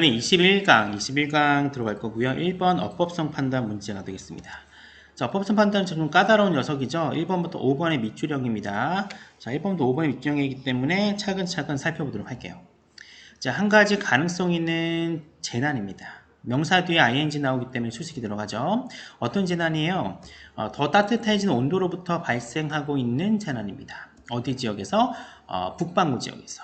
21강 들어갈 거고요. 1번 어법성 판단 문제가 되겠습니다. 자, 어법성 판단은 좀 까다로운 녀석이죠. 1번부터 5번의 밑줄형입니다. 자, 1번부터 5번의 밑줄형이기 때문에 차근차근 살펴보도록 할게요. 자, 한 가지 가능성 있는 재난입니다. 명사 뒤에 ing 나오기 때문에 수식이 들어가죠. 어떤 재난이에요? 더 따뜻해진 온도로부터 발생하고 있는 재난입니다. 어디 지역에서? 북반구 지역에서.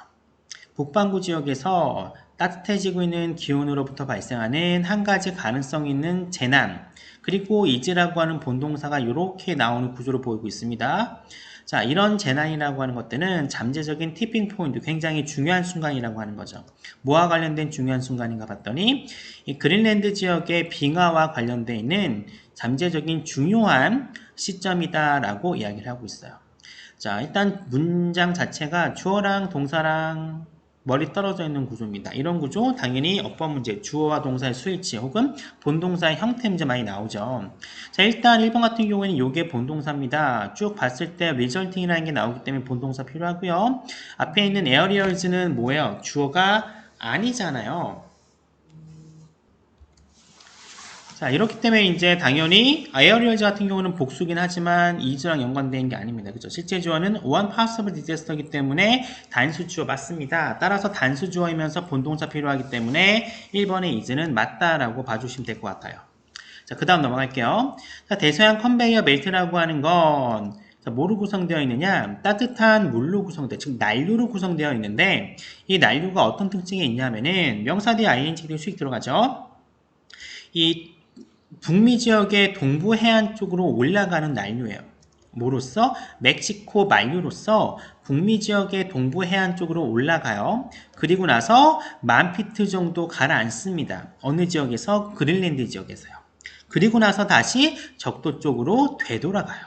북반구 지역에서 따뜻해지고 있는 기온으로부터 발생하는 한 가지 가능성 있는 재난, 그리고 is라고 하는 본동사가 이렇게 나오는 구조로 보이고 있습니다. 자, 이런 재난이라고 하는 것들은 잠재적인 티핑 포인트, 굉장히 중요한 순간이라고 하는 거죠. 뭐와 관련된 중요한 순간인가 봤더니 이 그린랜드 지역의 빙하와 관련되어 있는 잠재적인 중요한 시점이다라고 이야기를 하고 있어요. 자, 일단 문장 자체가 주어랑 동사랑 멀리 떨어져 있는 구조입니다. 이런 구조 당연히 어법 문제, 주어와 동사의 수일치 혹은 본동사의 형태 문제 많이 나오죠. 자, 일단 1번 같은 경우에는 이게 본동사입니다. 쭉 봤을 때 resulting이라는 게 나오기 때문에 본동사 필요하고요. 앞에 있는 aerials는 뭐예요? 주어가 아니잖아요. 자, 이렇기 때문에 이제 당연히 aerials 같은 경우는 복수긴 하지만 is랑 연관된 게 아닙니다. 그죠? 실제 주어는 one possible disaster이기 때문에 단수 주어 맞습니다. 따라서 단수 주어이면서 본동사 필요하기 때문에 1번의 is는 맞다라고 봐주시면 될 것 같아요. 자, 그 다음 넘어갈게요. 자, 대서양 컨베이어 벨트라고 하는 건 뭐로 구성되어 있느냐? 따뜻한 물로 구성되어, 즉 난류로 구성되어 있는데 이 난류가 어떤 특징이 있냐면은 명사 뒤에 ing 등 수익 들어가죠. 이 북미 지역의 동부 해안 쪽으로 올라가는 난류예요. 뭐로써? 멕시코 만류로서 북미 지역의 동부 해안 쪽으로 올라가요. 그리고 나서 10,000피트 정도 가라앉습니다. 어느 지역에서? 그린랜드 지역에서요. 그리고 나서 다시 적도 쪽으로 되돌아가요.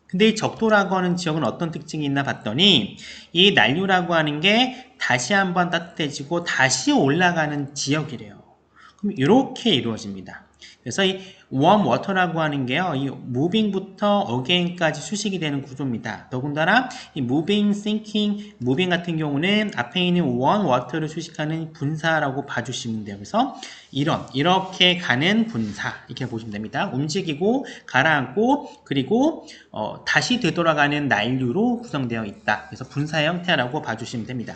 근데 이 적도라고 하는 지역은 어떤 특징이 있나 봤더니 이 난류라고 하는 게 다시 한번 따뜻해지고 다시 올라가는 지역이래요. 그럼 이렇게 이루어집니다. 그래서 이 warm water라고 하는 게요, 이 moving부터 again까지 수식이 되는 구조입니다. 더군다나 이 moving, sinking, moving 같은 경우는 앞에 있는 warm water를 수식하는 분사라고 봐주시면 돼요. 그래서 이렇게 가는 분사 이렇게 보시면 됩니다. 움직이고 가라앉고 그리고 다시 되돌아가는 난류로 구성되어 있다. 그래서 분사의 형태라고 봐주시면 됩니다.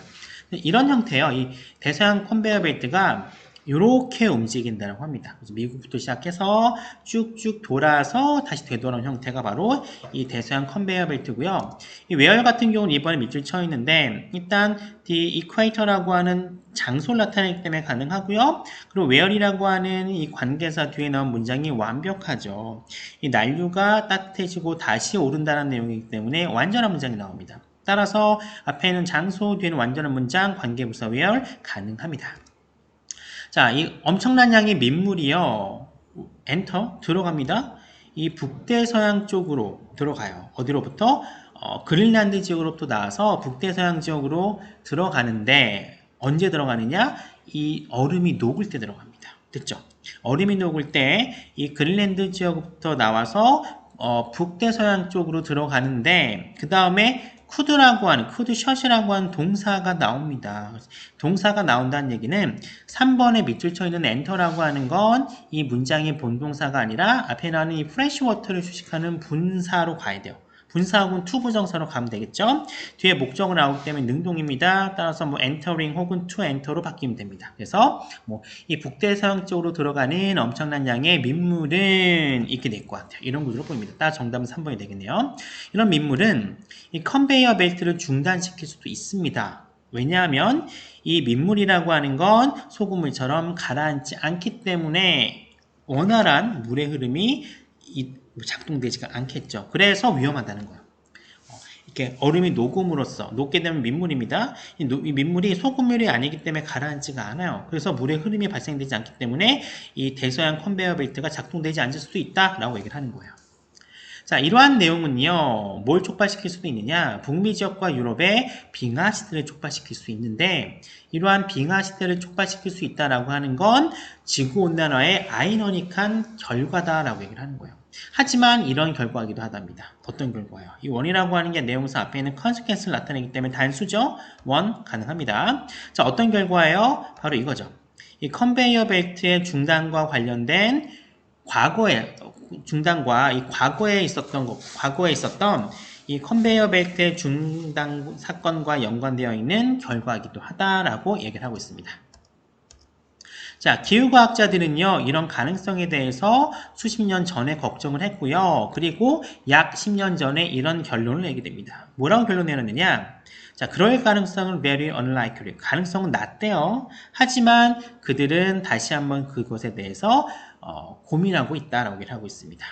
이런 형태요. 이 대서양 컨베이어 벨트가 이렇게 움직인다고 합니다. 그래서 미국부터 시작해서 쭉쭉 돌아서 다시 되돌아오는 형태가 바로 이 대서양 컨베이어 벨트고요. 이 웨어 같은 경우는 이번에 밑줄 쳐 있는데 일단 the equator라고 하는 장소를 나타내기 때문에 가능하고요. 그리고 where이라고 하는 이 관계사 뒤에 나온 문장이 완벽하죠. 이 난류가 따뜻해지고 다시 오른다는 내용이기 때문에 완전한 문장이 나옵니다. 따라서 앞에 있는 장소, 뒤에는 완전한 문장, 관계부사 where 가능합니다. 자, 이 엄청난 양의 민물이요. 엔터 들어갑니다. 이 북대서양 쪽으로 들어가요. 어디로부터? 그린란드 지역으로부터 나와서 북대서양 지역으로 들어가는데 언제 들어가느냐? 이 얼음이 녹을 때 들어갑니다. 됐죠? 얼음이 녹을 때 이 그린란드 지역부터 나와서 북대서양 쪽으로 들어가는데 그 다음에 쿠드라고 하는, 쿠드샷이라고 하는 동사가 나옵니다. 동사가 나온다는 얘기는 3번에 밑줄 쳐 있는 엔터라고 하는 건 이 문장의 본동사가 아니라 앞에 나오는 이 프레시워터를 수식하는 분사로 가야 돼요. 분사하고는 투부정사로 가면 되겠죠? 뒤에 목적어 나오기 때문에 능동입니다. 따라서 뭐 entering 혹은 to enter로 바뀌면 됩니다. 그래서 뭐 이 북대서양 쪽으로 들어가는 엄청난 양의 민물은 이렇게 될 것 같아요. 이런 구조로 보입니다. 따라서 정답은 3번이 되겠네요. 이런 민물은 이 컨베이어 벨트를 중단시킬 수도 있습니다. 왜냐하면 이 민물이라고 하는 건 소금물처럼 가라앉지 않기 때문에 원활한 물의 흐름이 작동되지가 않겠죠. 그래서 위험하다는 거예요. 이렇게 얼음이 녹음으로써 녹게 되면 민물입니다. 이 민물이 소금물이 아니기 때문에 가라앉지가 않아요. 그래서 물의 흐름이 발생되지 않기 때문에 이 대서양 컨베이어 벨트가 작동되지 않을 수도 있다라고 얘기를 하는 거예요. 자, 이러한 내용은요, 뭘 촉발시킬 수도 있느냐? 북미 지역과 유럽의 빙하 시대를 촉발시킬 수 있는데, 이러한 빙하 시대를 촉발시킬 수 있다라고 하는 건 지구온난화의 아이러니한 결과다라고 얘기를 하는 거예요. 하지만 이런 결과이기도 하답니다. 어떤 결과요? 이 원이라고 하는 게 내용사 앞에 있는 consequence를 나타내기 때문에 단수죠? 원 가능합니다. 자, 어떤 결과예요? 바로 이거죠. 이 컨베이어 벨트의 중단과 관련된 과거에 중단과 이 과거에 있었던 이 컨베이어 벨트의 중단 사건과 연관되어 있는 결과이기도 하다라고 얘기를 하고 있습니다. 자, 기후과학자들은요, 이런 가능성에 대해서 수십 년 전에 걱정을 했고요. 그리고 약 10년 전에 이런 결론을 내게 됩니다. 뭐라고 결론 내렸느냐? 자, 그럴 가능성은 very unlikely. 가능성은 낮대요. 하지만 그들은 다시 한번 그것에 대해서 고민하고 있다라고 얘기를 하고 있습니다.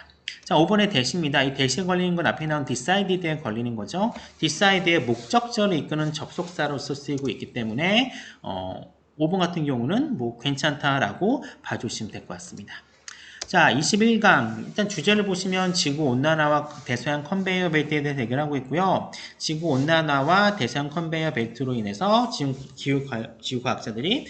자, 5번의 대시입니다. 이 대시에 걸리는 건 앞에 나온 decided에 걸리는 거죠. decided의 목적절을 이끄는 접속사로서 쓰이고 있기 때문에 5번 같은 경우는 뭐 괜찮다라고 봐주시면 될 것 같습니다. 자, 21강. 일단 주제를 보시면 지구온난화와 대서양 컨베이어 벨트에 대해 대결하고 있고요. 지구온난화와 대서양 컨베이어 벨트로 인해서 지금 기후과학자들이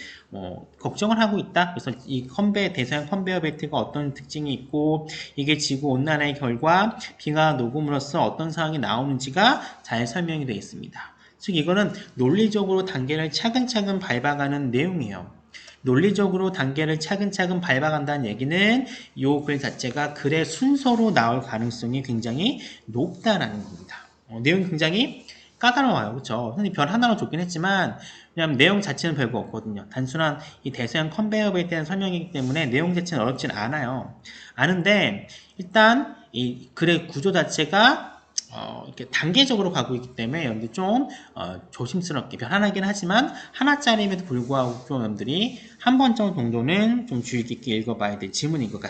걱정을 하고 있다. 그래서 이 대서양 컨베이어 벨트가 어떤 특징이 있고 이게 지구온난화의 결과 비가 녹음으로써 어떤 상황이 나오는지가 잘 설명이 되어 있습니다. 즉 이거는 논리적으로 단계를 차근차근 밟아가는 내용이에요. 논리적으로 단계를 차근차근 밟아간다는 얘기는 이 글 자체가 글의 순서로 나올 가능성이 굉장히 높다라는 겁니다. 내용이 굉장히 까다로워요. 그렇죠? 선생님 별 하나로 줬긴 했지만 왜냐하면 내용 자체는 별거 없거든요. 단순한 이 대서양 컨베이어 벨트에 대한 설명이기 때문에 내용 자체는 어렵진 않아요. 아는데 일단 이 글의 구조 자체가 이렇게 단계적으로 가고 있기 때문에 여러분들 좀 조심스럽게 편안하긴 하지만 하나짜리임에도 불구하고 여러분들이 한 번 정도는 좀 주의 깊게 읽어봐야 될 지문인 것 같습니다.